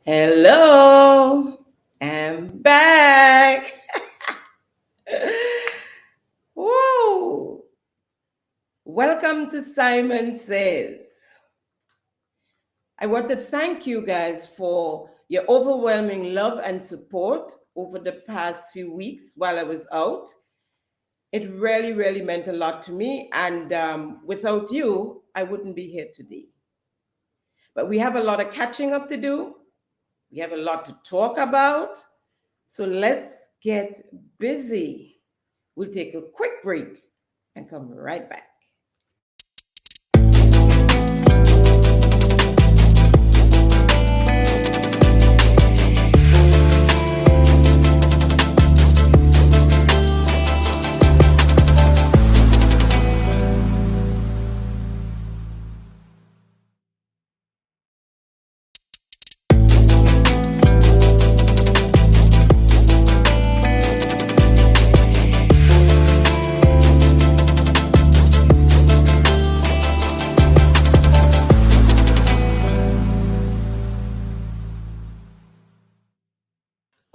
Hello, I'm back. Whoa. Welcome to Simon Says. I want to thank you guys for your overwhelming love and support over the past few weeks while I was out. It really, really meant a lot to me. And without you, I wouldn't be here today. But we have a lot of catching up to do. We have a lot to talk about. So let's get busy. We'll take a quick break and come right back.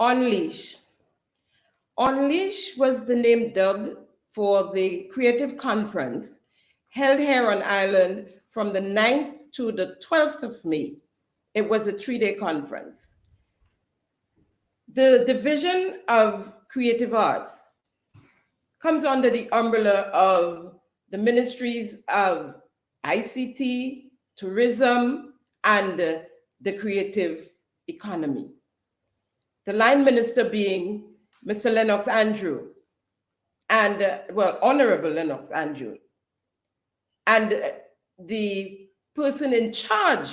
Unleash. Unleash was the name dubbed for the creative conference held here on Ireland from the 9th to the 12th of May. It was a 3-day conference. The Division of Creative Arts comes under the umbrella of the ministries of ICT, tourism, and the creative economy. The line minister being Mr. Lennox Andrew, and Honorable Lennox Andrew. And the person in charge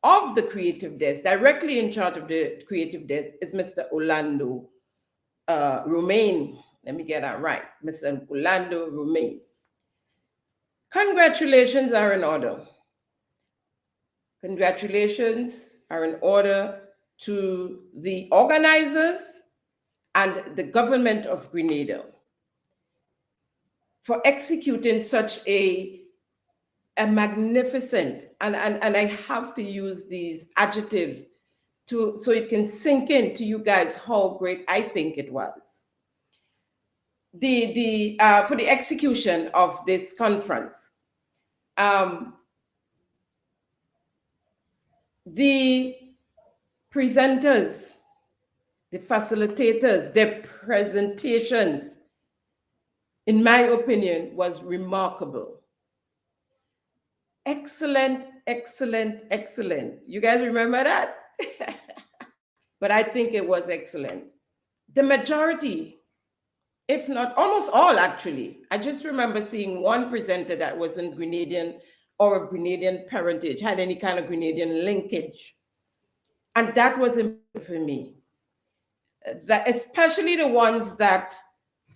of the creative desk, directly in charge of the creative desk, is Mr. Orlando Romain. Let me get that right, Mr. Orlando Romain. Congratulations are in order. Congratulations are in order to the organizers and the government of Grenada for executing such a magnificent, and I have to use these adjectives so it can sink into you guys how great I think it was. For the execution of this conference, the presenters, the facilitators, their presentations, in my opinion, was remarkable. Excellent, excellent, excellent. You guys remember that? But I think it was excellent. The majority, if not almost all actually, I just remember seeing one presenter that wasn't Grenadian or of Grenadian parentage, had any kind of Grenadian linkage. And that was important for me. That especially the ones that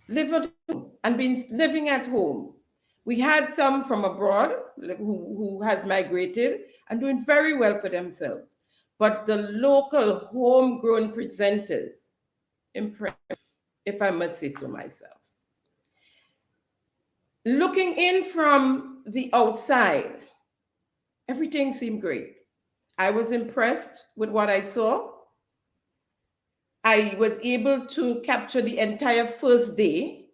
live at home and been living at home. We had some from abroad who had migrated and doing very well for themselves. But the local homegrown presenters, impressive, if I must say so myself. Looking in from the outside, everything seemed great. I was impressed with what I saw. I was able to capture the entire first day.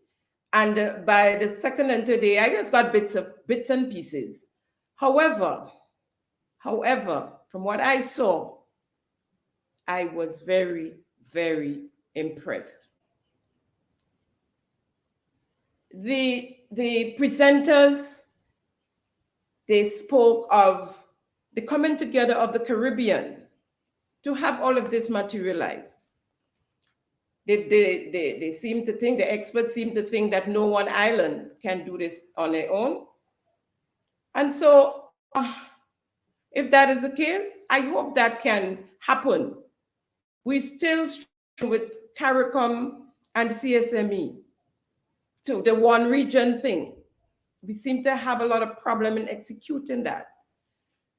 And by the second and third day, I just got bits and pieces. However, from what I saw, I was very, very impressed. The presenters, they spoke of the coming together of the Caribbean to have all of this materialized. They seem to think, the experts seem to think that no one island can do this on their own. And so if that is the case, I hope that can happen. We still struggle with CARICOM and CSME, to the one region thing. We seem to have a lot of problem in executing that.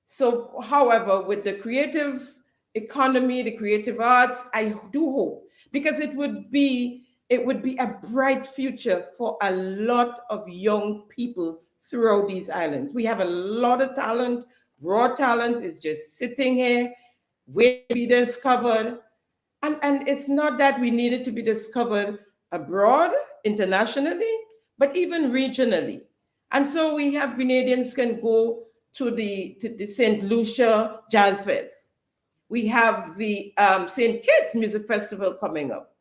So, however, with the creative economy, the creative arts, I do hope, because it would be a bright future for a lot of young people throughout these islands. We have a lot of talent, raw talent is just sitting here wait to be discovered. And it's not that we needed to be discovered abroad, internationally, but even regionally. And so we have Grenadians can go to the St. Lucia Jazz Fest. We have the St. Kitts Music Festival coming up.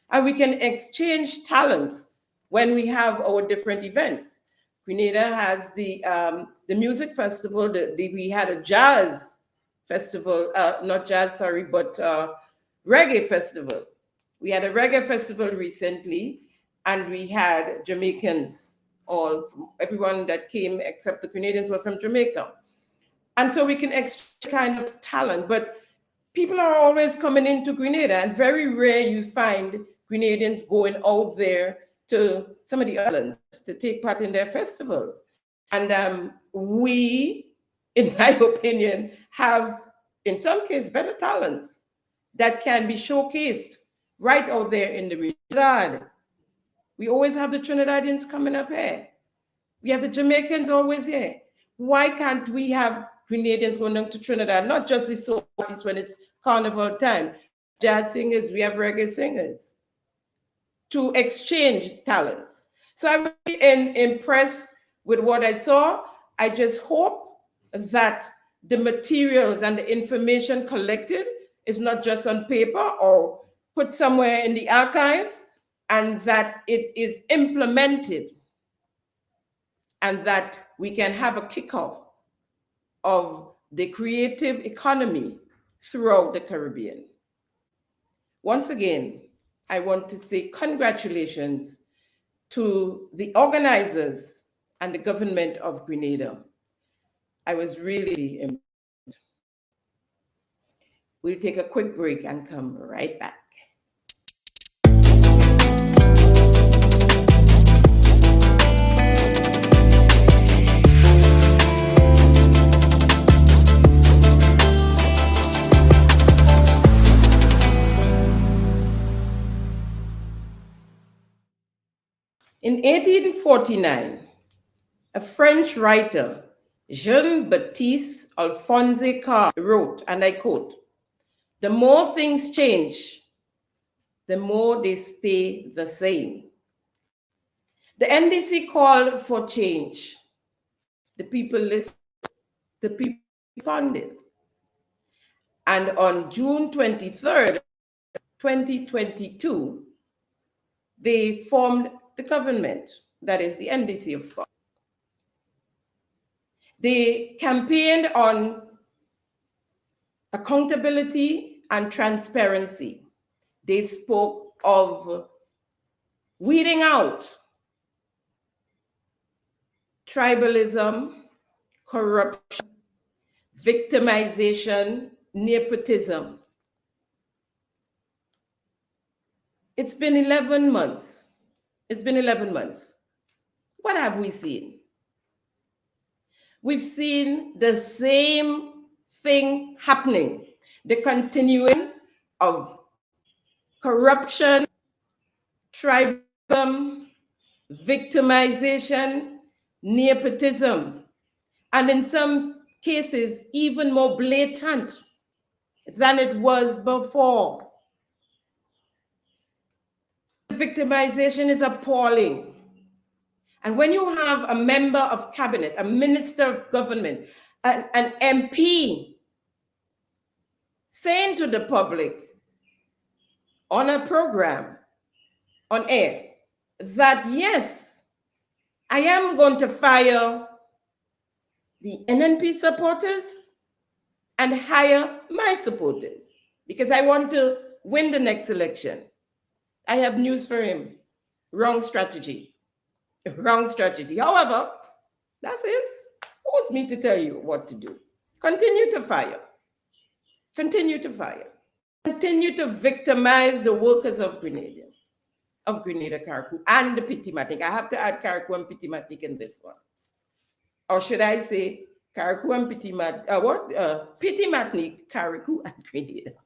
And we can exchange talents when we have our different events. Grenada has the music festival. We had a jazz festival, not jazz, sorry, but reggae festival. We had a reggae festival recently, and we had Jamaicans, everyone that came except the Grenadians were from Jamaica. And so we can exchange kind of talent, but people are always coming into Grenada, and very rare you find Grenadians going out there to some of the islands to take part in their festivals. And we, in my opinion, have, in some cases, better talents that can be showcased right out there in the region. We always have the Trinidadians coming up here. We have the Jamaicans always here. Why can't we have Grenadians going down to Trinidad? Not just the soul parties when it's carnival time. Jazz singers, we have reggae singers, to exchange talents. So I'm really impressed with what I saw. I just hope that the materials and the information collected is not just on paper or put somewhere in the archives, and that it is implemented, and that we can have a kickoff of the creative economy throughout the Caribbean. Once again, I want to say congratulations to the organizers and the government of Grenada. I was really impressed. We'll take a quick break and come right back. In 1849, a French writer, Jean-Baptiste Alphonse Karr, wrote, and I quote, "The more things change, the more they stay the same." The NDC called for change. The people listened, the people responded. And on June 23rd, 2022, they formed the government, that is the NDC, of course. They campaigned on accountability and transparency. They spoke of weeding out tribalism, corruption, victimization, nepotism. It's been 11 months. It's been 11 months. What have we seen? We've seen the same thing happening, the continuing of corruption, tribalism, victimization, nepotism, and in some cases, even more blatant than it was before. Victimization is appalling. And when you have a member of cabinet, a minister of government, an MP saying to the public on a program, on air, that yes, I am going to fire the NNP supporters and hire my supporters because I want to win the next election. I have news for him. Wrong strategy. Wrong strategy. However, that's it. Who's me to tell you what to do? Continue to fire. Continue to fire. Continue to victimize the workers of Grenada, Carriacou, and the Petit Martinique. I have to add Carriacou and Petit Martinique in this one. Or should I say Carriacou and Petit Martinique, Petit Martinique, Carriacou, and Grenada.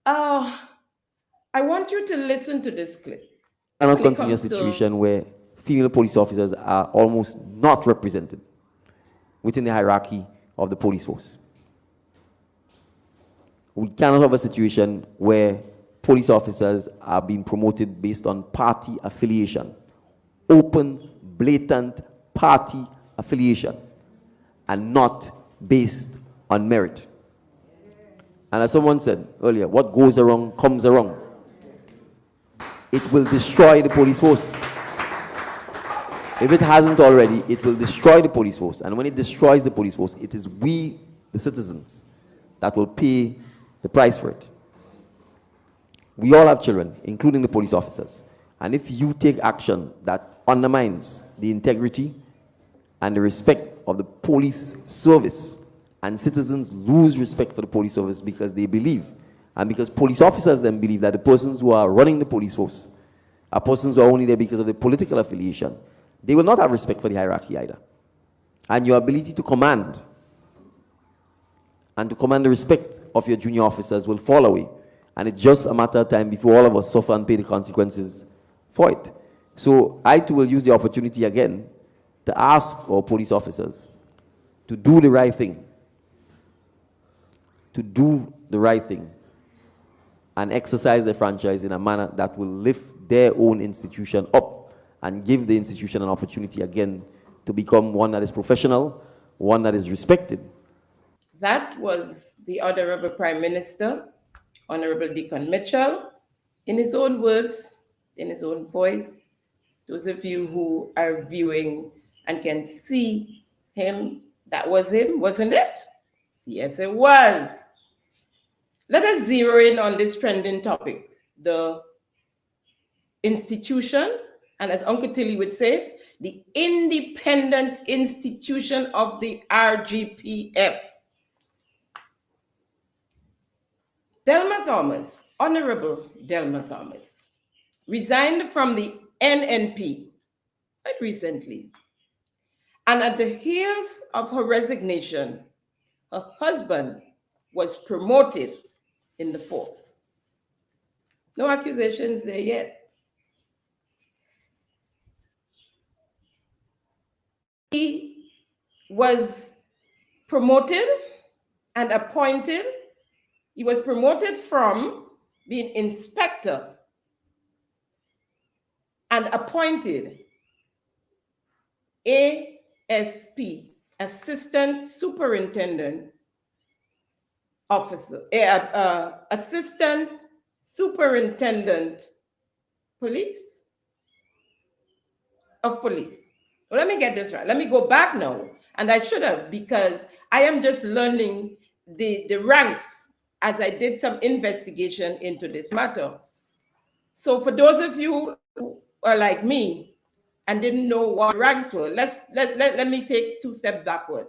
I want you to listen to this clip. And not continue a situation where female police officers are almost not represented within the hierarchy of the police force. We cannot have a situation where police officers are being promoted based on party affiliation, open, blatant party affiliation, and not based on merit. And as someone said earlier, what goes around comes around. It will destroy the police force. If it hasn't already, it will destroy the police force. And when it destroys the police force, it is we, the citizens, that will pay the price for it. We all have children, including the police officers. And if you take action that undermines the integrity and the respect of the police service, and citizens lose respect for the police service because they believe, and because police officers then believe that the persons who are running the police force are persons who are only there because of the political affiliation, they will not have respect for the hierarchy either. And your ability to command and to command the respect of your junior officers will fall away. And it's just a matter of time before all of us suffer and pay the consequences for it. So I too will use the opportunity again to ask our police officers to do the right thing. To do the right thing and exercise their franchise in a manner that will lift their own institution up and give the institution an opportunity again to become one that is professional, one that is respected. That was the Honorable Prime Minister, Honorable Deacon Mitchell, in his own words, in his own voice. Those of you who are viewing and can see him, that was him, wasn't it? Yes, it was. Let us zero in on this trending topic, the institution, and as Uncle Tilly would say, the independent institution of the RGPF. Delma Thomas, Honorable Delma Thomas, resigned from the NNP quite recently. And at the heels of her resignation, her husband was promoted in the force. No accusations there yet. He was promoted and appointed. He was promoted from being inspector and appointed ASP, Assistant Superintendent Officer, Assistant Superintendent Police of Police. Well, let me get this right. Let me go back now. And I should have, because I am just learning the ranks as I did some investigation into this matter. So for those of you who are like me and didn't know what ranks were, let me take 2 steps backward.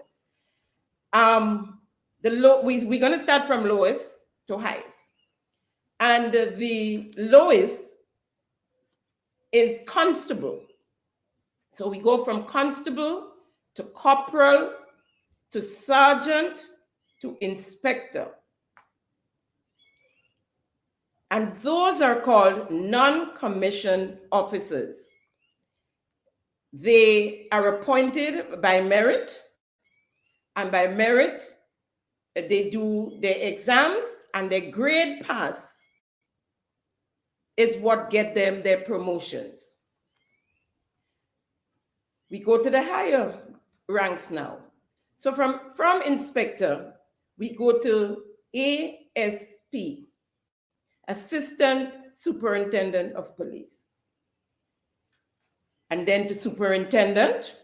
We're going to start from lowest to highest. And the lowest is constable. So we go from constable to corporal to sergeant to inspector. And those are called non-commissioned officers. They are appointed by merit, and by merit, they do their exams, and their grade pass is what get them their promotions. We go to the higher ranks now. So from inspector, we go to ASP, Assistant Superintendent of Police, and then to superintendent,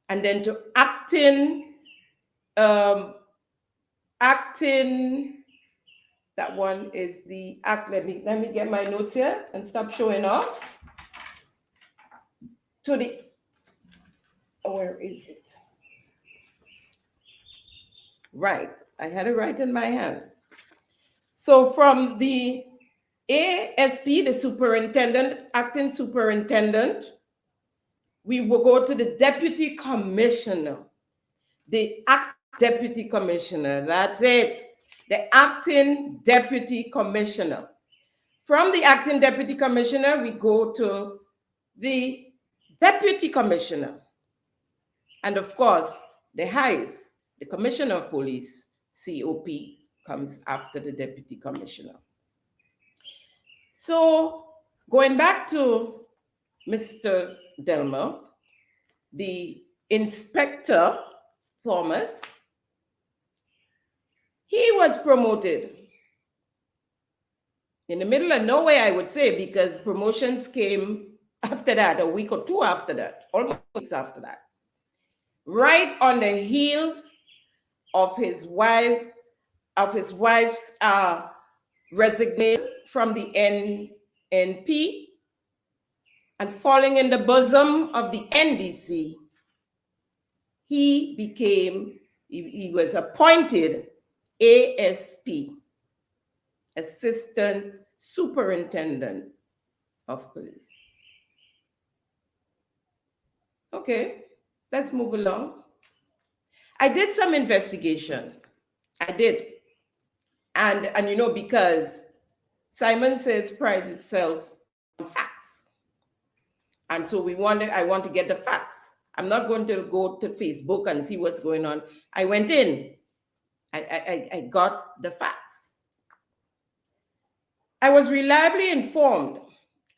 and then to acting, that one is the act. Let me get my notes here and stop showing off. To the, where is it? Right, I had it right in my hand. So from the ASP, the superintendent, acting superintendent, we will go to the deputy commissioner, the deputy commissioner, that's it. The acting deputy commissioner. From the acting deputy commissioner, we go to the deputy commissioner. And of course, the highest, The Commissioner of Police, COP, comes after the Deputy Commissioner. So going back to Mr. Delmer, the Inspector Thomas, he was promoted in the middle of nowhere, I would say, because promotions came after that, a week or two after that, almost weeks after that, right on the heels of his wife's resignation from the NNP and falling in the bosom of the NDC. He was appointed ASP, Assistant Superintendent of Police. Okay, let's move along. I did some investigation. I did. And you know, because Simon Says prides itself on facts. And so I want to get the facts. I'm not going to go to Facebook and see what's going on. I went in. I got the facts. I was reliably informed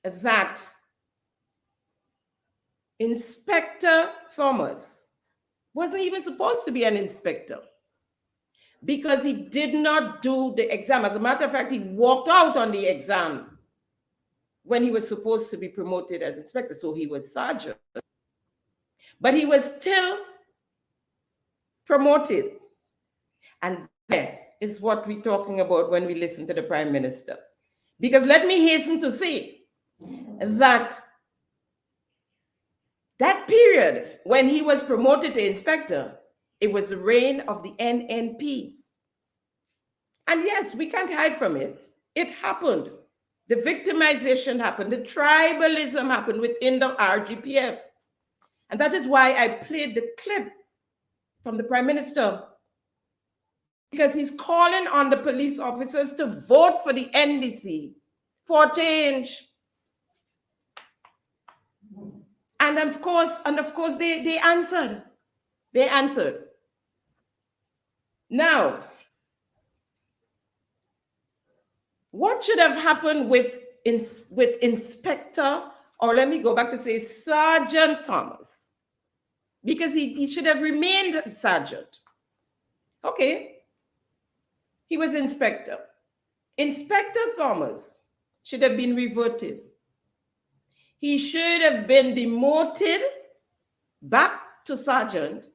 that Inspector Thomas wasn't even supposed to be an inspector because he did not do the exam. As a matter of fact, he walked out on the exam when he was supposed to be promoted as inspector. So he was sergeant. But he was still promoted. And that is what we're talking about when we listen to the Prime Minister. Because let me hasten to say that period when he was promoted to inspector, it was the reign of the NNP. And yes, we can't hide from it. It happened. The victimization happened. The tribalism happened within the RGPF. And that is why I played the clip from the Prime Minister, because he's calling on the police officers to vote for the NDC for change. And of course, they answered. They answered. Now, what should have happened with Inspector, or let me go back to say Sergeant Thomas? Because he should have remained sergeant. Okay. He was inspector. Inspector Thomas should have been reverted. He should have been demoted back to sergeant.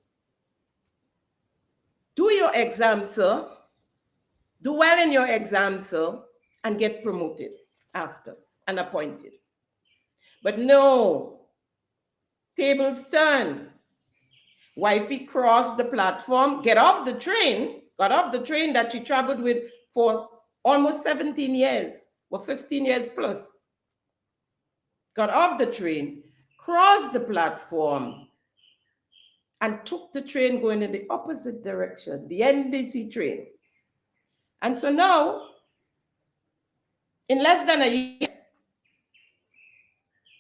Do your exam, sir. Do well in your exam, sir, and get promoted after and appointed. But no, tables turn. Wifey crossed the platform, got off the train that she traveled with for almost 17 years, or 15 years plus. Got off the train, crossed the platform, and took the train going in the opposite direction, the NDC train. And so now, in less than a year,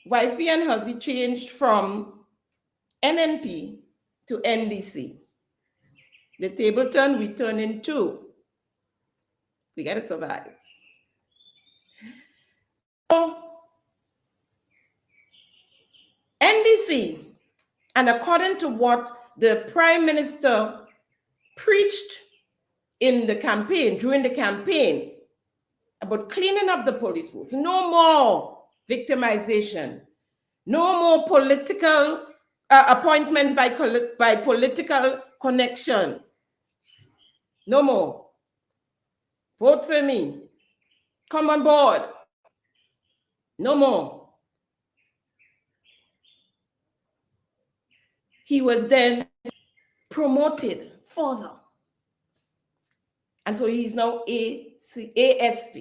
Wifey and Huzzy changed from NNP to NDC. The table turn, we turn in two. We got to survive. So, NDC, and according to what the Prime Minister preached in the campaign, during the campaign, about cleaning up the police force, no more victimization, no more political appointments by political connection. No more. Vote for me. Come on board. No more. He was then promoted further. And so he's now ASP.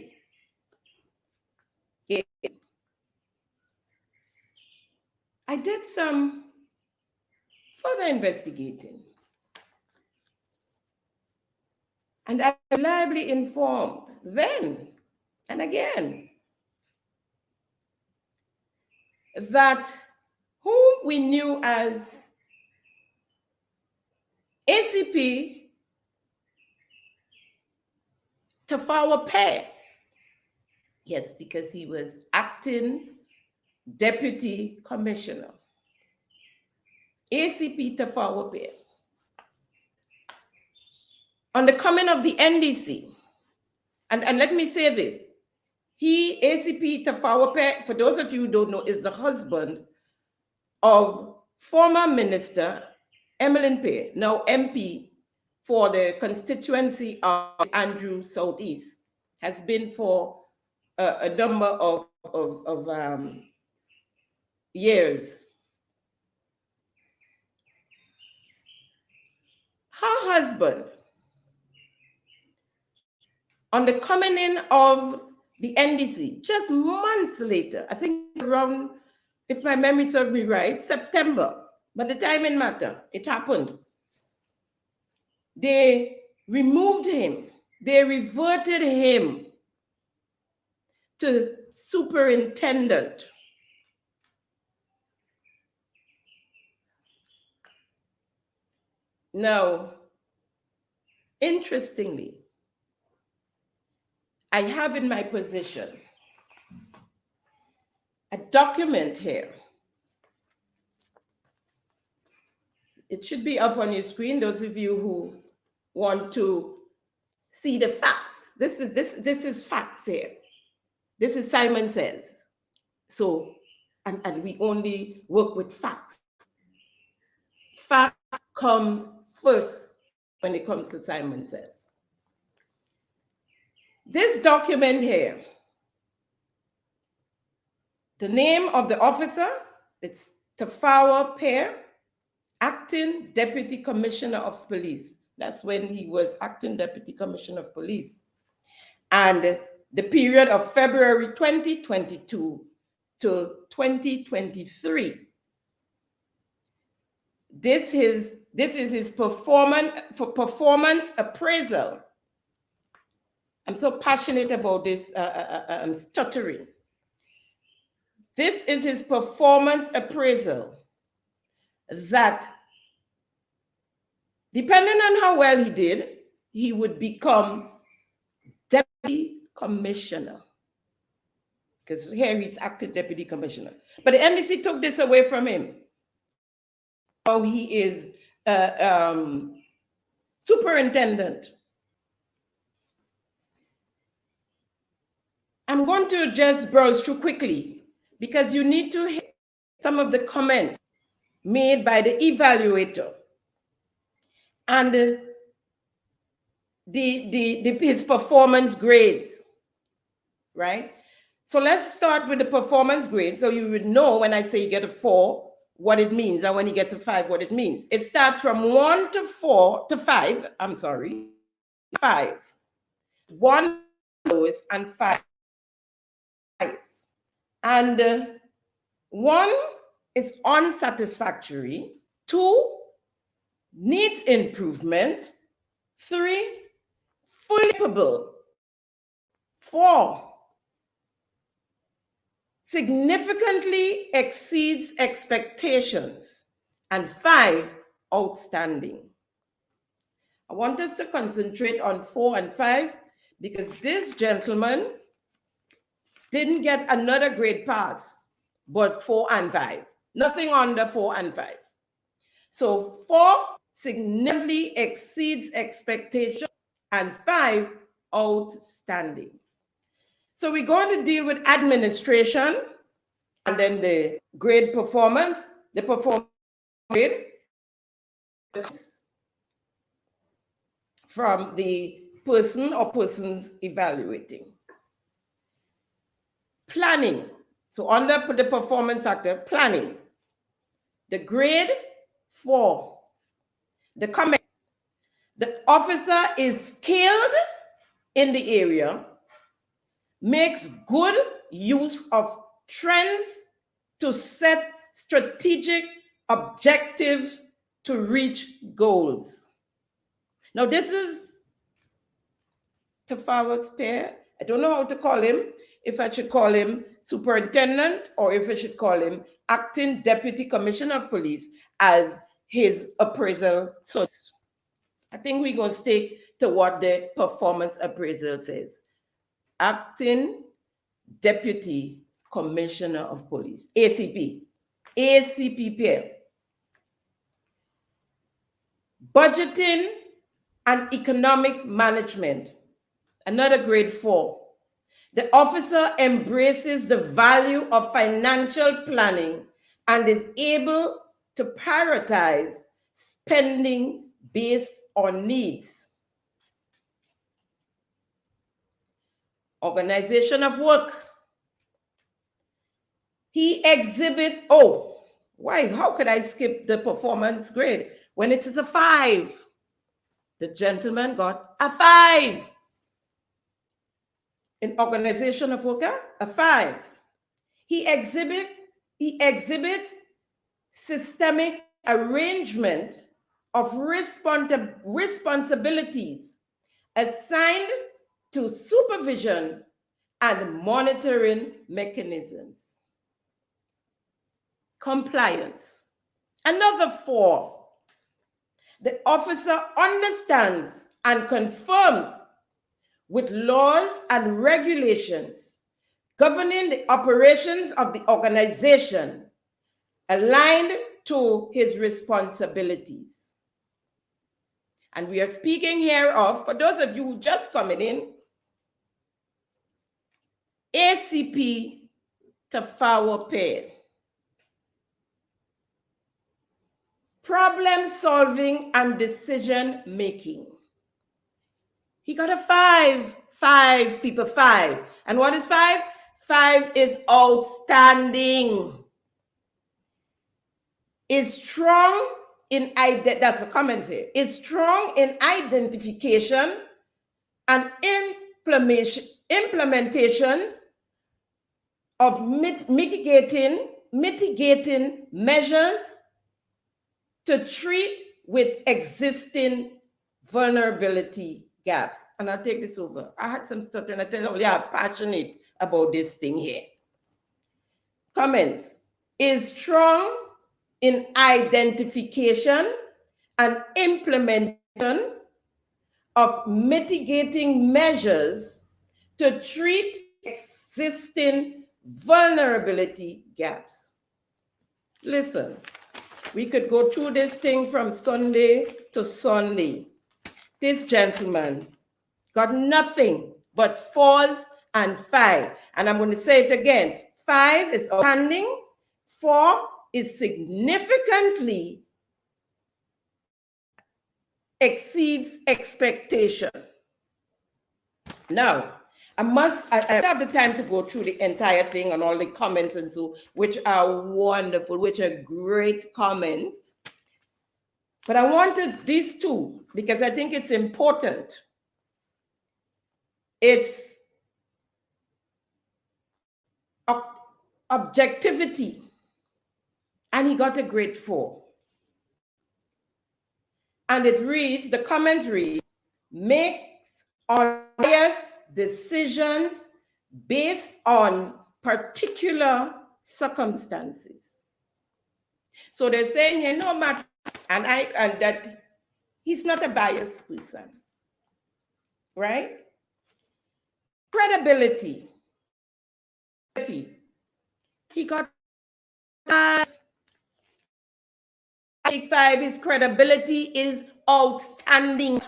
I did some further investigating. And I reliably informed then and again that whom we knew as ACP Tafawa Pair. Yes, because he was acting deputy commissioner. ACP Tafawa Pair. On the coming of the NDC, and let me say this, ACP Tafawa Pair, for those of you who don't know, is the husband of former Minister Emmeline Pair, now MP for the constituency of Andrew Southeast, has been for a number of years. Her husband, on the coming in of the NDC, just months later, I think around, if my memory serves me right, September, but the timing matter, it happened. They removed him. They reverted him to superintendent. Now, interestingly, I have in my possession a document here. It should be up on your screen, those of you who want to see the facts. This is facts here. This is Simon Says. So, and we only work with facts. Fact comes first when it comes to Simon Says. This document here, the name of the officer, it's Tafawa Pair, Acting Deputy Commissioner of Police. That's when he was Acting Deputy Commissioner of Police. And the period of February 2022 to 2023. This is his performance appraisal. I'm so passionate about this, I'm stuttering. This is his performance appraisal that, depending on how well he did, he would become deputy commissioner. Because here he's acting deputy commissioner. But the NDC took this away from him. Now he is superintendent. I'm going to just browse through quickly because you need to hear some of the comments made by the evaluator and his performance grades, right? So let's start with the performance grade. So you would know when I say you get a 4, what it means, and when you get to 5, what it means. It starts from 1 to 4 to 5. I'm sorry, 5. 1 lowest and 5 highest. And 1 is unsatisfactory. 2 needs improvement. 3 fully capable. 4 significantly exceeds expectations, and 5 outstanding. I want us to concentrate on 4 and 5 because this gentleman didn't get another grade pass, but 4 and 5. Nothing under 4 and 5. So 4 significantly exceeds expectation and 5 outstanding. So we're going to deal with administration and then the grade performance, the performance grade from the person or persons evaluating. Planning. So under the performance factor, planning. The grade 4. The comment. The officer is skilled in the area, makes good use of trends to set strategic objectives to reach goals. Now, this is Tafawa's Pair. I don't know how to call him, if I should call him superintendent or if I should call him acting deputy commissioner of police as his appraisal source. I think we're going to to what the performance appraisal says. Acting Deputy Commissioner of Police, ACP, ACPPL. Budgeting and economic management, another grade 4. The officer embraces the value of financial planning and is able to prioritize spending based on needs. Organization of work. He exhibits, how could I skip the performance grade when it is a 5? The gentleman got a 5. In organization of work, a 5. He exhibits systemic arrangement of responsibilities assigned to supervision and monitoring mechanisms. Compliance. Another 4. The officer understands and confirms with laws and regulations governing the operations of the organization aligned to his responsibilities. And we are speaking here of, for those of you who just coming in, ACP Tafawa Pair. Problem solving and decision making. He got a 5. 5, people, 5. And what is 5? 5 is outstanding. Is strong in, that's a comment here, is strong in identification and implementations of mitigating measures to treat with existing vulnerability gaps. And I'll take this over. I had some stuff and I tell you, I'm passionate about this thing here. Comments. Is strong in identification and implementation of mitigating measures to treat existing vulnerability gaps. Listen, we could go through this thing from Sunday to Sunday. This gentleman got nothing but 4s and 5. And I'm going to say it again. 5 is outstanding. 4 is significantly exceeds expectation. Now, I don't have the time to go through the entire thing and all the comments and so, which are wonderful, which are great comments. But I wanted these two because I think it's important. It's objectivity. And he got a grade 4. And it reads, the comments read, makes unbiased decisions based on particular circumstances. So they're saying here, no matter, and that he's not a biased person, right? Credibility. He got 5. 5, his credibility is outstanding.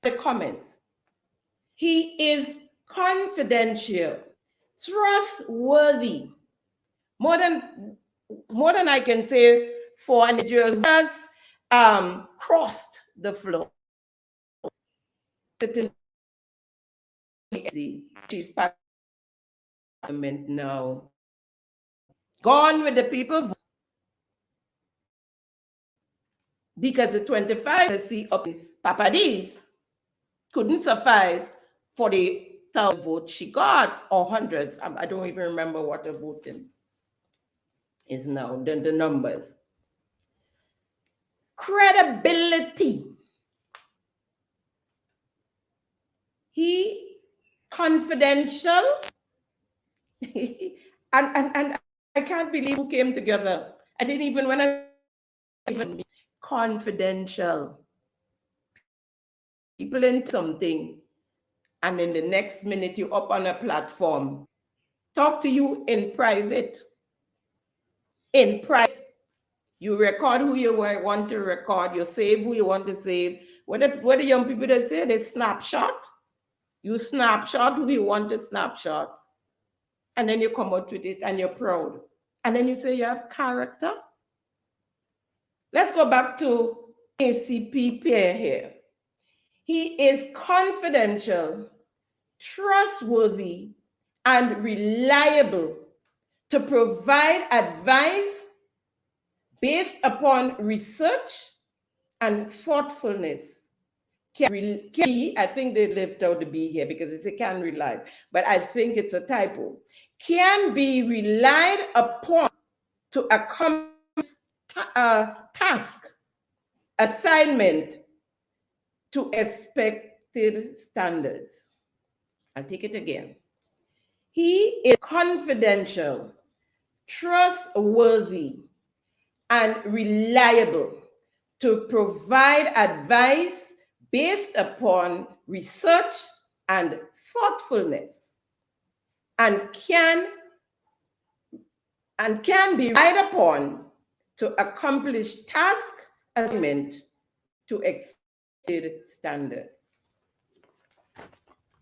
The comments. He is confidential, trustworthy. More than I can say for an individual who has crossed the floor. She's parliament now. Gone with the people because the 25 see up in Papadis couldn't suffice for the 1,000 votes she got, or hundreds. I don't even remember what the voting is now, the numbers. Credibility. He confidential and I can't believe who came together. I didn't even, when I even confidential. People in something, and in the next minute you're up on a platform. Talk to you in private. In private. You record who you want to record. You save who you want to save. What the young people they say? They snapshot. You snapshot who you want to snapshot. And then you come out with it and you're proud. And then you say you have character. Let's go back to ACP Pierre here. He is confidential, trustworthy, and reliable to provide advice based upon research and thoughtfulness. I think they left out the B here because it's a can rely, but I think it's a typo. Can be relied upon to accomplish a task, assignment to expected standards. I'll take it again. He is confidential, trustworthy, and reliable to provide advice based upon research and thoughtfulness, and can be relied upon to accomplish task assignment to expected standard.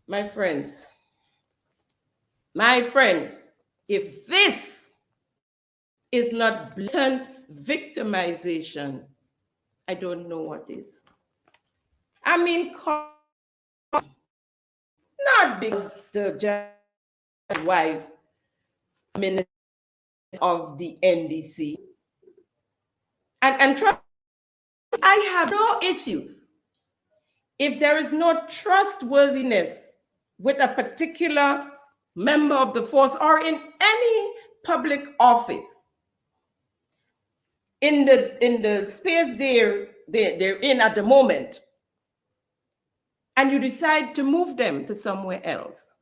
My friends, if this is not blatant victimization, I don't know what is. I mean, not because the wife minister of the NDC. And I have no issues if there is no trustworthiness with a particular member of the force or in any public office. In the space they're in at the moment, and you decide to move them to somewhere else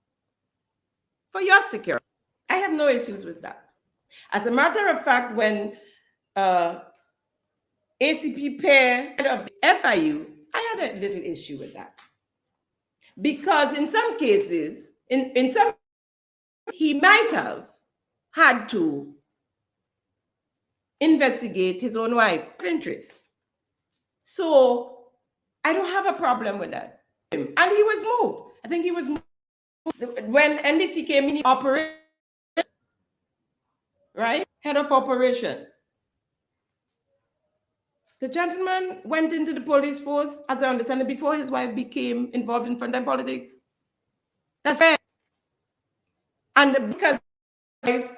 for your security. I have no issues with that. As a matter of fact, when ACP pair of the FIU, I had a little issue with that. Because in some cases, he might have had to investigate his own wife interest. So I don't have a problem with that. And he was moved. I think he was moved when NDC came in operations, right? Head of operations. The gentleman went into the police force, as I understand it, before his wife became involved in frontline politics. That's fair. And because his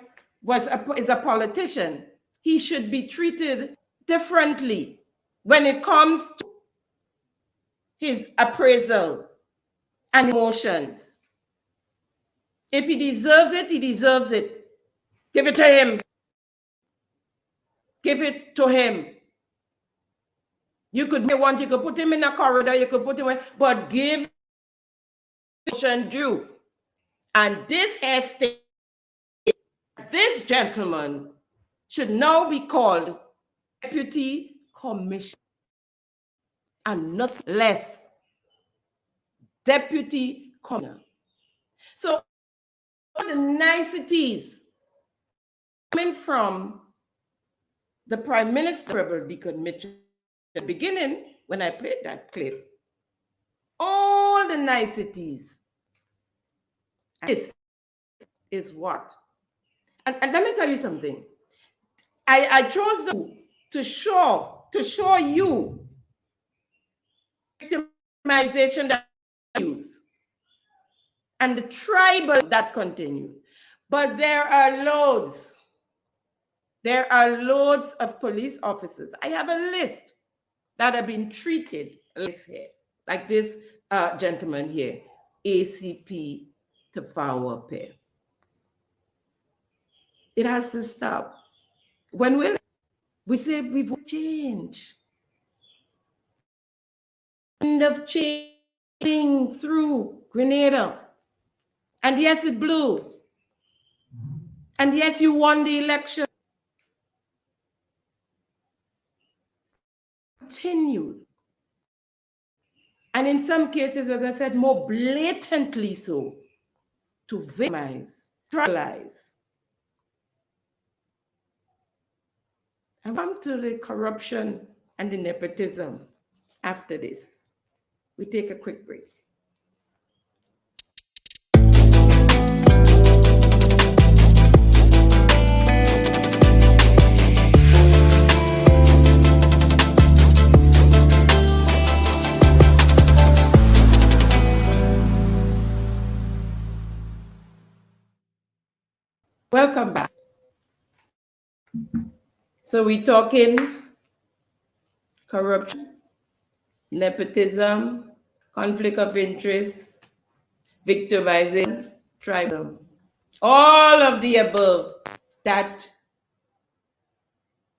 wife is a politician, he should be treated differently when it comes to his appraisal and emotions. If he deserves it, he deserves it. Give it to him. Give it to him. You could put him in a corridor, you could put him in, but give emotion due. And this gentleman should now be called Deputy Commissioner and nothing less. Deputy Commissioner. So all the niceties coming from the Prime Minister, Deacon Mitchell, at the beginning, when I played that clip, all the niceties. This is what? And let me tell you something. I chose to show you victimization that continues and the tribal that continues. But there are loads of police officers. I have a list that have been treated like this gentleman here, ACP Tafawa Pair. It has to stop. When we say we've changed, end of changing through Grenada. And yes, it blew. And yes, you won the election. continued. And in some cases, as I said, more blatantly so, to victimize, trivialize. And come to the corruption and the nepotism after this. We take a quick break. Welcome back. So we're talking corruption, nepotism, conflict of interest, victimization, tribal. All of the above that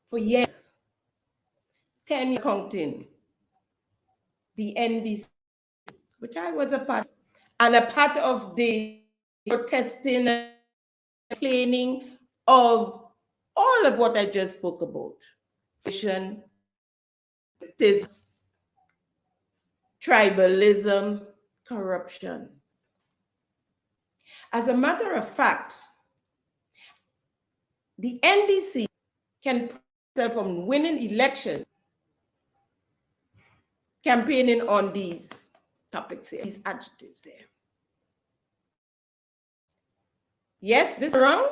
for years, 10 years counting, the NDC, which I was a part of, and a part of the protesting and complaining of all of what I just spoke about. Vision, tribalism, corruption. As a matter of fact, the NDC can prevent itself from winning elections campaigning on these topics here, these adjectives here. Yes, this round,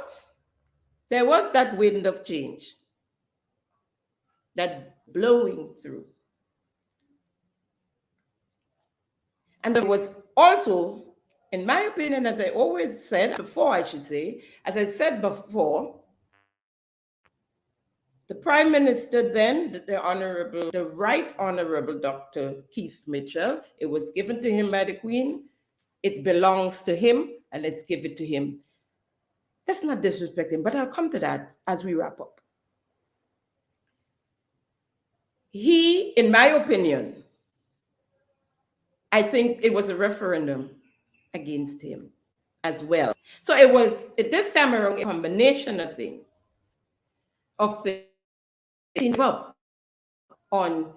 there was that wind of change, that blowing through. And there was also, in my opinion, as I always said before, I should say, as I said before, the Prime Minister then, the Right Honorable Dr. Keith Mitchell, it was given to him by the Queen. It belongs to him, and let's give it to him. Let's not disrespect him, but I'll come to that as we wrap up. He, in my opinion, I think it was a referendum against him as well. So it was, this time around, a combination of things, up on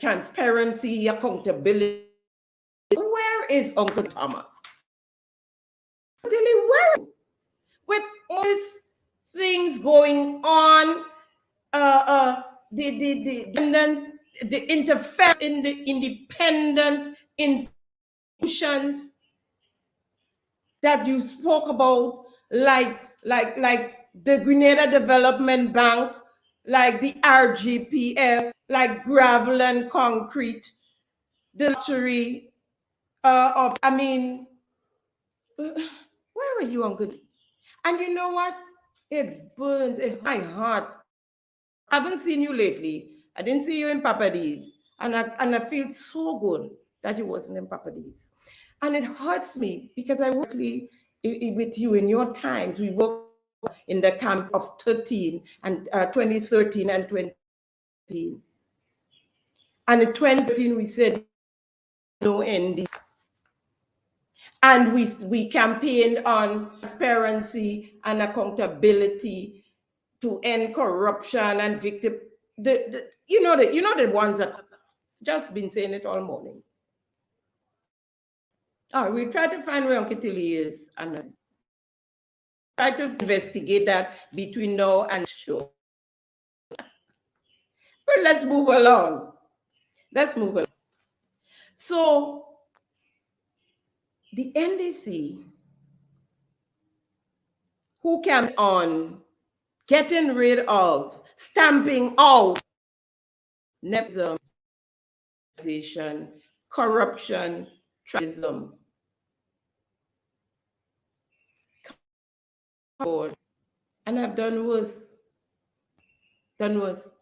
transparency, accountability. Where is Uncle Thomas? Where? With all these things going on, the interference in the independent institutions that you spoke about, like the Grenada Development Bank, like the RGPF, like gravel and concrete, the luxury of, I mean, where were you, Uncle? And you know what? It burns in my heart. I haven't seen you lately. I didn't see you in Papadis. And I feel so good that you wasn't in Papadis. And it hurts me because I worked with you in your times. We worked in the camp of 2013 and 2013. And in 2013, we said no ND. And we campaigned on transparency and accountability to end corruption and victim. You know the ones that just been saying it all morning. Oh, we try to find where Uncle Tilly is and try to investigate that between now and show. But let's move along. So the NDC, who came on getting rid of, stamping out nepotism, corruption, tribalism. And I've done worse. So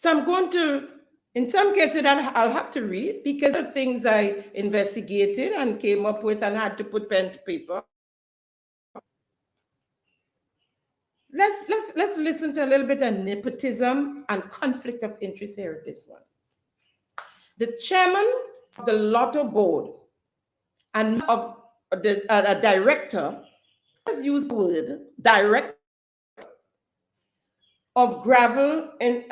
I'm going to, in some cases, that I'll have to read because of things I investigated and came up with and had to put pen to paper. Let's listen to a little bit of nepotism and conflict of interest here at this one. The chairman of the Lotto board and of the director, let's use the word direct, of gravel and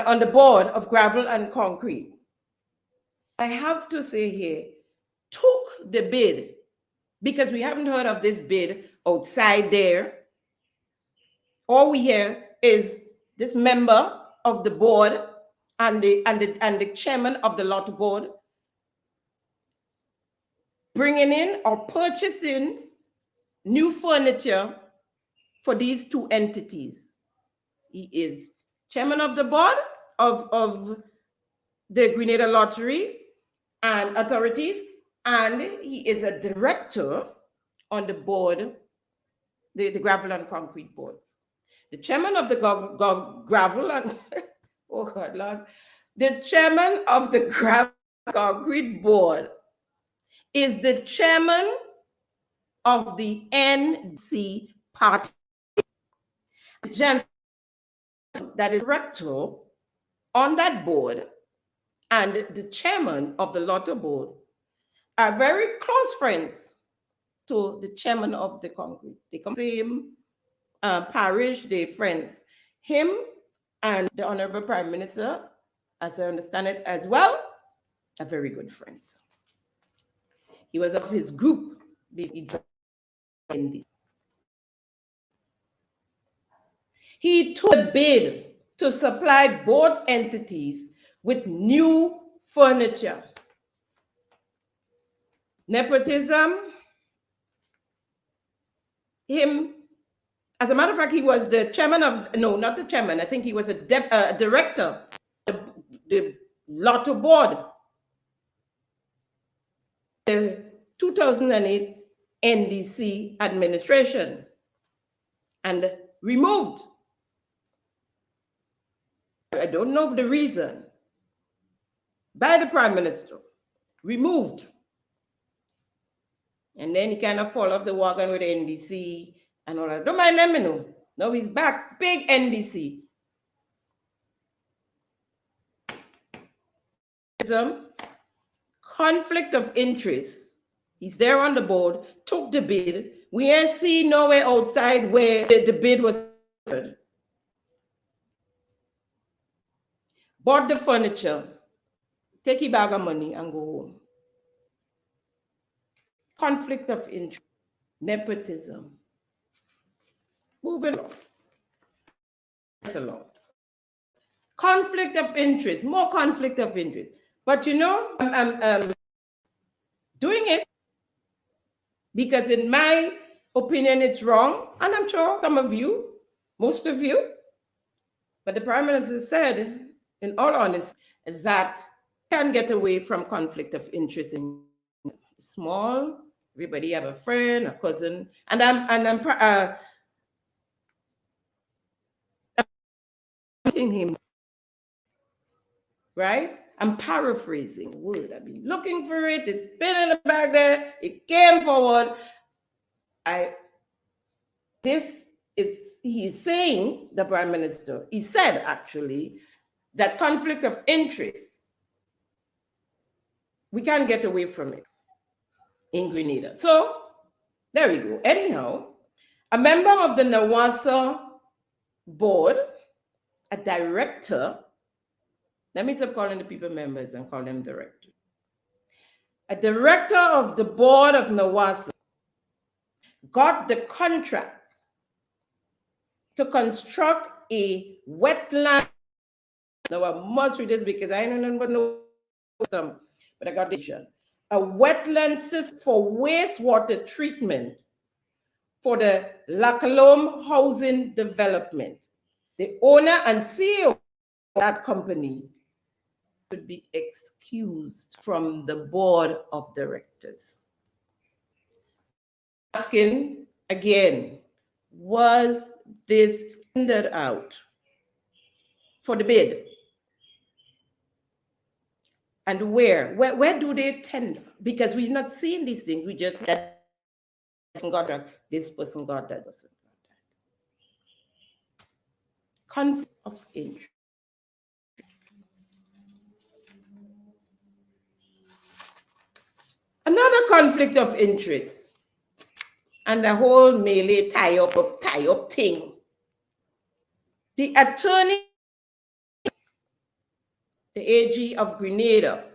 on the board of gravel and concrete. I have to say here, took the bid, because we haven't heard of this bid outside there. All we hear is this member of the board and the chairman of the lot board bringing in or purchasing new furniture for these two entities. He is chairman of the board of the Grenada Lottery and authorities, and he is a director on the board, the gravel and concrete board. The chairman of the gravel and oh God, Lord, the chairman of the gravel and concrete board is the chairman of the NDC party. The gentleman that is director on that board and the chairman of the lotto board are very close friends to the chairman of the concrete. They come from the same parish, they're friends. Him and the Honorable Prime Minister, as I understand it as well, are very good friends. He was of his group before he He took a bid to supply both entities with new furniture. Nepotism, him, as a matter of fact, he was the chairman of, no, not the chairman, I think he was a director of the lotto board. The 2008 NDC administration and removed. I don't know the reason, by the Prime Minister, removed. And then he kind of fall off the wagon with the NDC and all that. Don't mind, let me know. Now he's back, big NDC. Conflict of interest. He's there on the board, took the bid. We ain't see nowhere outside where the bid was. Bought the furniture, take a bag of money and go home. Conflict of interest, nepotism. Moving along. Conflict of interest, more conflict of interest. But you know, I'm doing it because in my opinion, it's wrong. And I'm sure some of you, most of you, but the Prime Minister said, in all honesty, that can get away from conflict of interest in small. Everybody have a friend, a cousin, and I'm him, right? I'm paraphrasing the word. I've been looking for it. It's been in the back there. It came forward. He's saying, the Prime Minister, he said actually that conflict of interest, we can't get away from it in Grenada. So there we go. Anyhow, a member of the NAWASA board, a director, let me stop calling the people members and call them directors. A director of the board of NAWASA got the contract to construct a wetland. Now I must read this because I don't know some, but I got the vision. A wetland system for wastewater treatment for the Lacalome housing development. The owner and CEO of that company should be excused from the board of directors. Asking again, was this tendered out for the bid? And where do they tender? Because we've not seen these things. We just said, got that, this person got that, person got that. Conflict of interest. Another conflict of interest, and the whole melee tie up thing. The attorney, the AG of Grenada,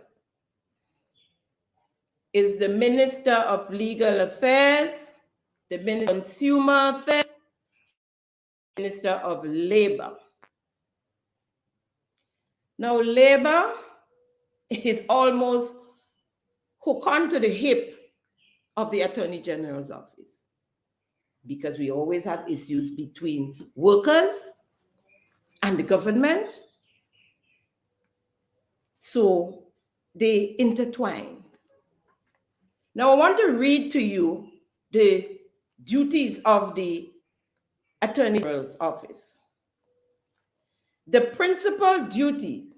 is the Minister of Legal Affairs, the Minister of Consumer Affairs, Minister of Labor. Now, Labor is almost hooked onto the hip of the Attorney General's office because we always have issues between workers and the government. So they intertwine. Now, I want to read to you the duties of the Attorney General's office. The principal duty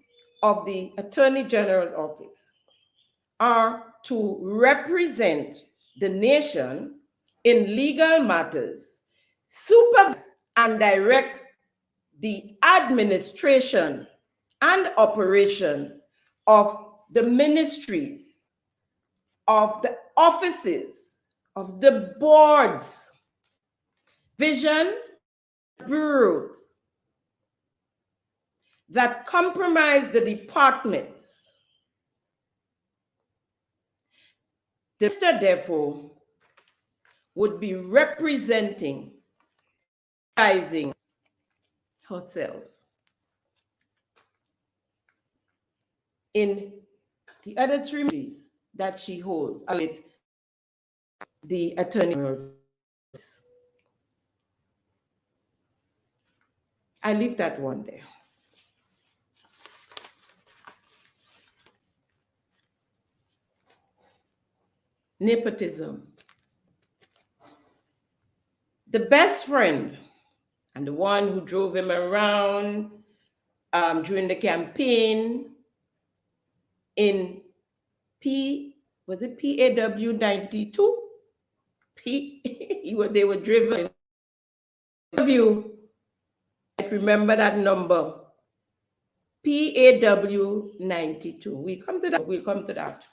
of the Attorney General's office are to represent the nation in legal matters, supervise and direct the administration and operation of the ministries, of the offices, of the boards, vision bureaus that comprise the departments. The minister, therefore, would be representing herself in the other three ministries that she holds, with the Attorney General's. I leave that one there. Nepotism. The best friend and the one who drove him around during the campaign in was it PAW 92? They were driven. Of you might remember that number. PAW 92. We'll come to that. We'll come to that.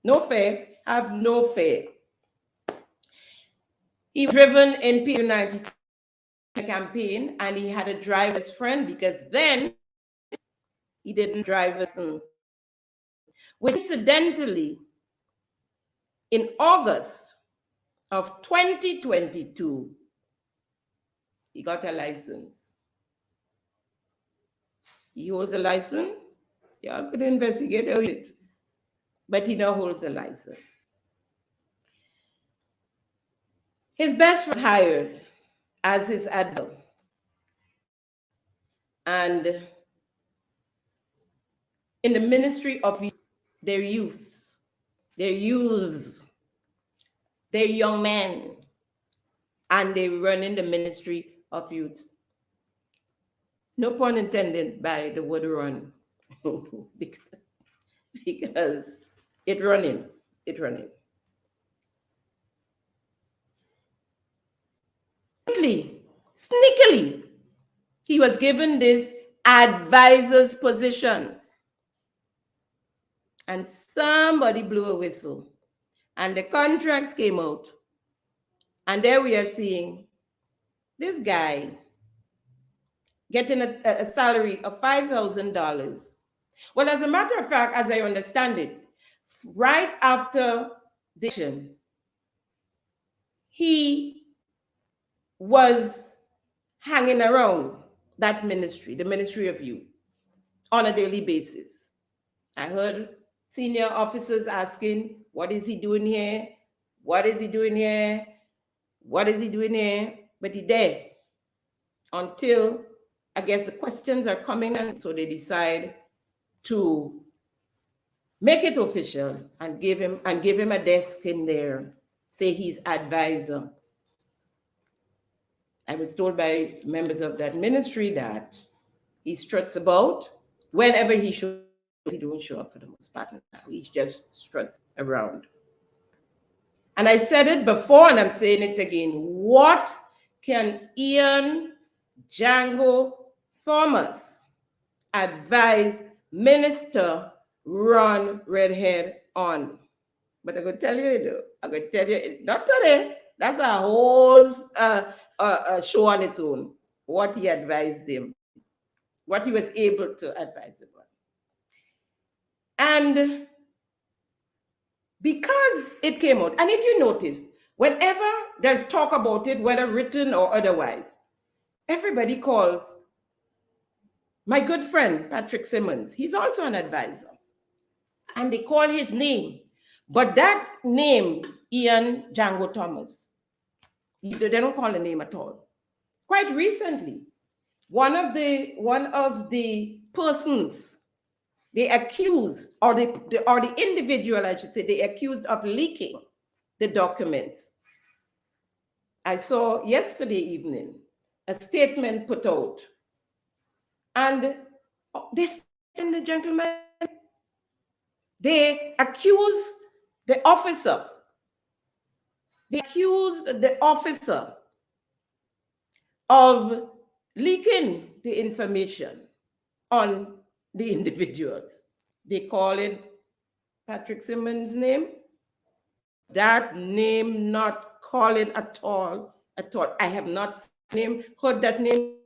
No fear. Have no fear. He was driven in PAW 92 campaign, and he had a driver's friend because then he didn't drive us. Which incidentally, in August of 2022, he got a license. He holds a license. Y'all could investigate it, but he now holds a license. His best friend was hired as his advocate, and in the Ministry of their youths, their young men, and they run in the Ministry of Youths. No pun intended by the word run, because it's running. Sneakily, he was given this advisor's position. And somebody blew a whistle, and the contracts came out. And there we are seeing this guy getting a salary of $5,000. Well, as a matter of fact, as I understand it, right after the election, he was hanging around that ministry, the Ministry of Youth, on a daily basis. I heard senior officers asking, what is he doing here? What is he doing here? What is he doing here? But he there until, I guess, the questions are coming, and so they decide to make it official and give him a desk in there, say he's advisor. I was told by members of that ministry that he struts about whenever he shows. He don't show up for the most part. He just struts around. And I said it before, and I'm saying it again. What can Ian Django Thomas advise Minister Ron Redhead on? But I'm going to tell you, I'm going to tell you, not today. That's a whole show on its own, what he advised him. what he was able to advise upon. And because it came out, and if you notice, whenever there's talk about it, whether written or otherwise, everybody calls my good friend, Patrick Simmons. He's also an advisor. And they call his name. But that name, Ian Django Thomas, they don't call the name at all. Quite recently, one of the persons they accused, or the individual, I should say, they accused of leaking the documents. I saw yesterday evening a statement put out, and this gentleman, they accused the officer. They accused the officer of leaking the information on the individuals. They call it Patrick Simmons' name. That name not call it at all, at all. I have not heard that name.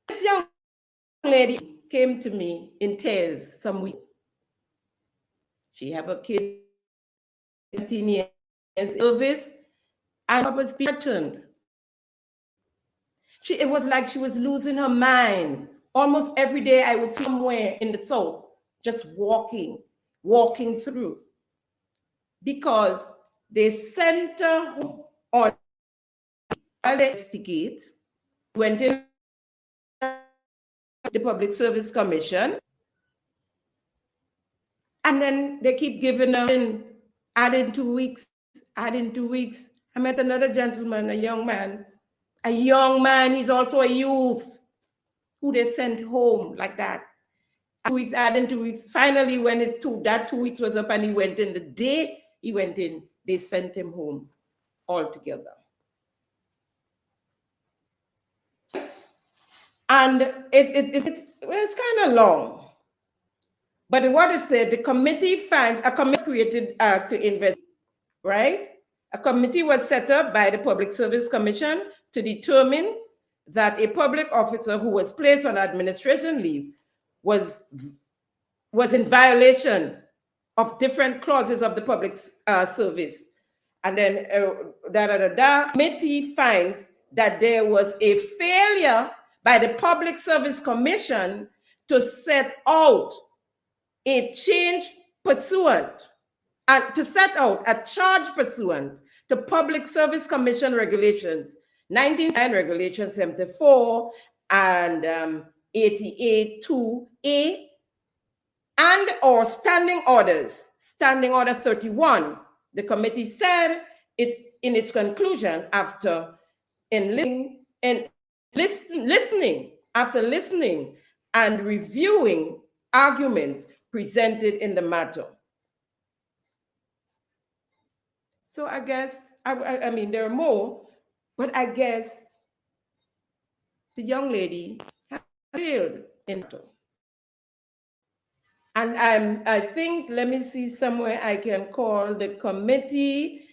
This young lady came to me in tears some week. She have a kid, 17 years, Elvis, and was threatened. It was like she was losing her mind. Almost every day I would see somewhere in the south, just walking through. Because they sent her home on while they investigate, went in the Public Service Commission, and then they keep giving her, adding 2 weeks, adding 2 weeks. I met another gentleman, a young man, he's also a youth, who they sent home like that. 2 weeks, adding 2 weeks. Finally, when that 2 weeks was up and he went in, the day he went in, they sent him home altogether. And it's kind of long. But what is said, the committee finds, a committee created to investigate, right? A committee was set up by the Public Service Commission to determine that a public officer who was placed on administration leave was in violation of different clauses of the public service. And then committee finds that there was a failure by the Public Service Commission to set out a change pursuant and to set out a charge pursuant to Public Service Commission regulations, 1999 Regulation 74 and 88-2A, and or standing orders, Standing Order 31. The committee said it in its conclusion after listening and reviewing arguments presented in the matter. So I guess, I mean, there are more, but I guess the young lady failed in it. And I think, let me see somewhere I can call the committee.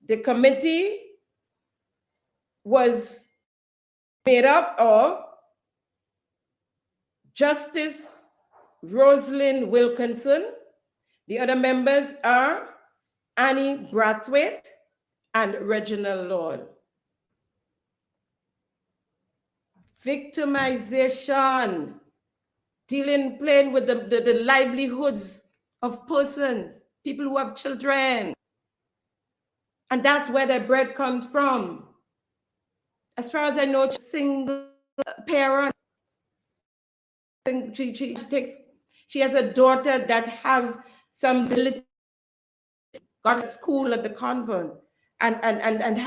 The committee was made up of Justice Rosalind Wilkinson. The other members are Annie Brathwaite and Reginald Lord. Victimization, playing with the livelihoods of persons, people who have children. And that's where their bread comes from. As far as I know, single parent. She has a daughter that have some ability, got at school at the convent. And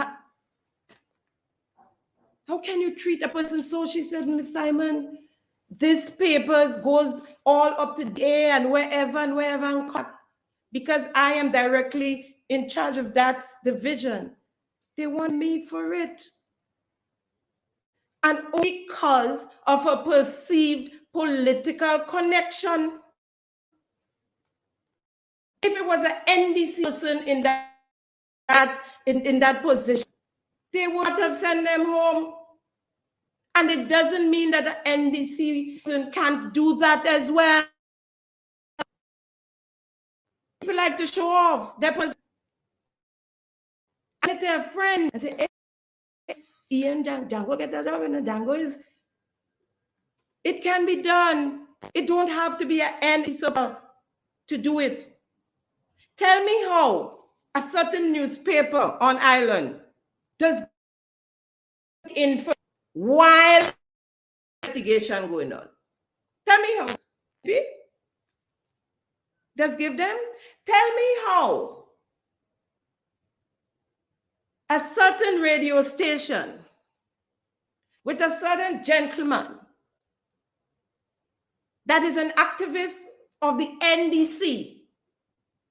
how can you treat a person so? She said, Miss Simon, this papers goes all up to the air and wherever and cut, because I am directly in charge of that division. They want me for it. And because of a perceived political connection. If it was an NDC person in that position, they would have sent them home. And it doesn't mean that the NDC can't do that as well. People like to show off. That was I tell a friend and say, hey, Ian Dango get that job, and Dango is. It can be done. It don't have to be an NDC to do it. Tell me how a certain newspaper on island does info while investigation going on. Tell me how. Just give them. Tell me how a certain radio station with a certain gentleman that is an activist of the NDC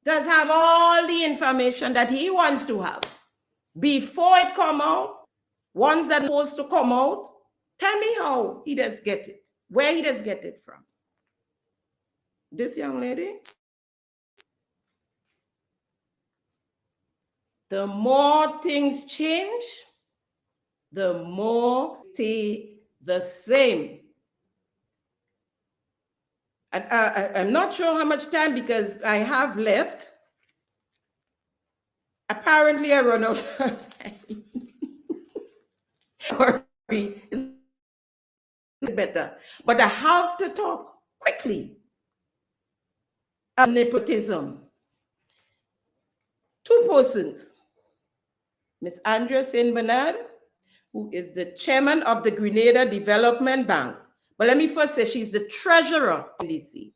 does have all the information that he wants to have before it come out, ones that are supposed to come out. Tell me how he does get it, where he does get it from. This young lady, the more things change, the more stay the same. I'm not sure how much time because I have left. Apparently, I run out of time. Sorry, it's better. But I have to talk quickly about nepotism. Two persons. Ms. Andrea St. Bernard, who is the chairman of the Grenada Development Bank. But let me first say she's the treasurer of NDC.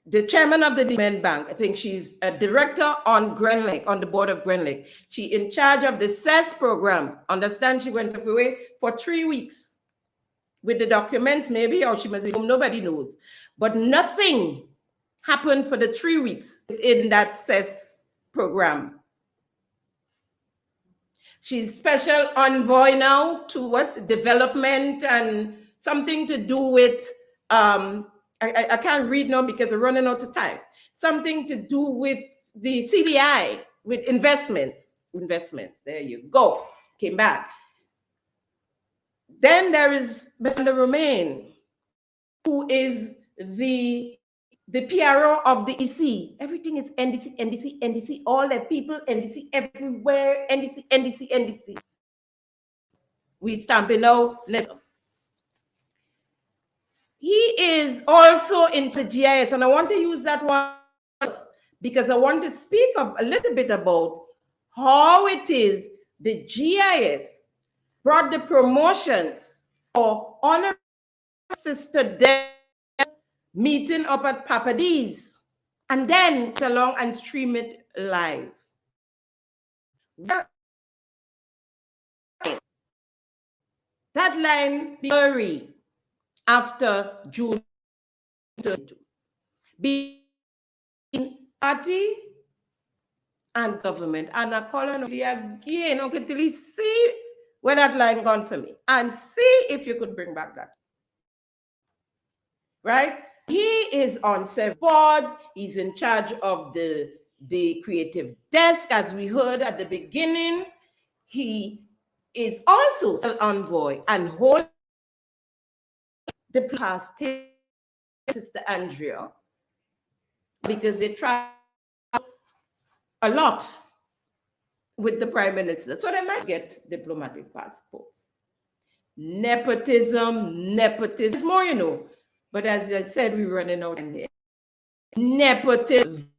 The chairman of the Development Bank, I think she's a director on Grand Lake, on the board of Grand Lake. She in charge of the CES program. Understand she went away for 3 weeks with the documents maybe, or she must be home, nobody knows. But nothing happened for the 3 weeks in that CES program. She's special envoy now to what? Development and something to do with, I can't read now because we're running out of time. Something to do with the CBI, with investments. Investments, there you go. Came back. Then there is Mr. Romain, who is the PRO of the EC. Everything is NDC, NDC, NDC. All the people, NDC everywhere, NDC, NDC, NDC. We stamping out. He is also in the GIS, and I want to use that one because I want to speak a little bit about how it is the GIS brought the promotions for honor sister death meeting up at Papa D's, and then along and stream it live. That line blurry after June 22. Between party and government. And I call on you again, okay, till you see where that line gone for me and see if you could bring back that. Right? He is on several boards. He's in charge of the creative desk, as we heard at the beginning. He is also an envoy and hold the past Sister Andrea, because they try a lot with the prime minister, so they might get diplomatic passports. Nepotism is more, you know. But as I said, we're running out of time here. Nepotism,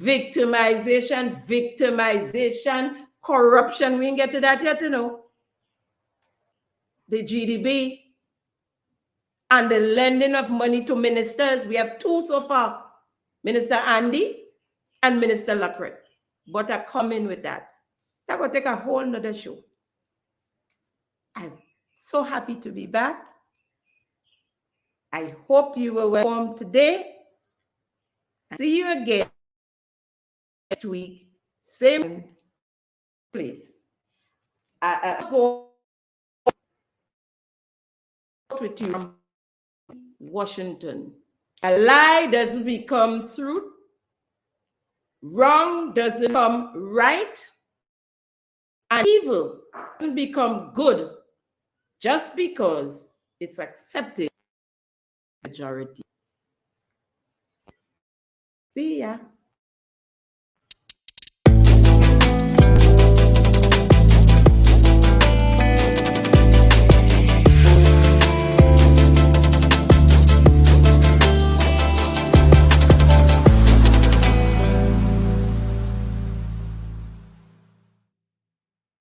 victimization, corruption. We didn't get to that yet, you know. The GDP and the lending of money to ministers. We have two so far, Minister Andy and Minister Lacret. But I come in with that. That will take a whole nother show. I'm so happy to be back. I hope you were well informed today. See you again next week, same place. I spoke with you from Washington. A lie doesn't become truth. Wrong doesn't become right. And evil doesn't become good just because it's accepted majority. See ya.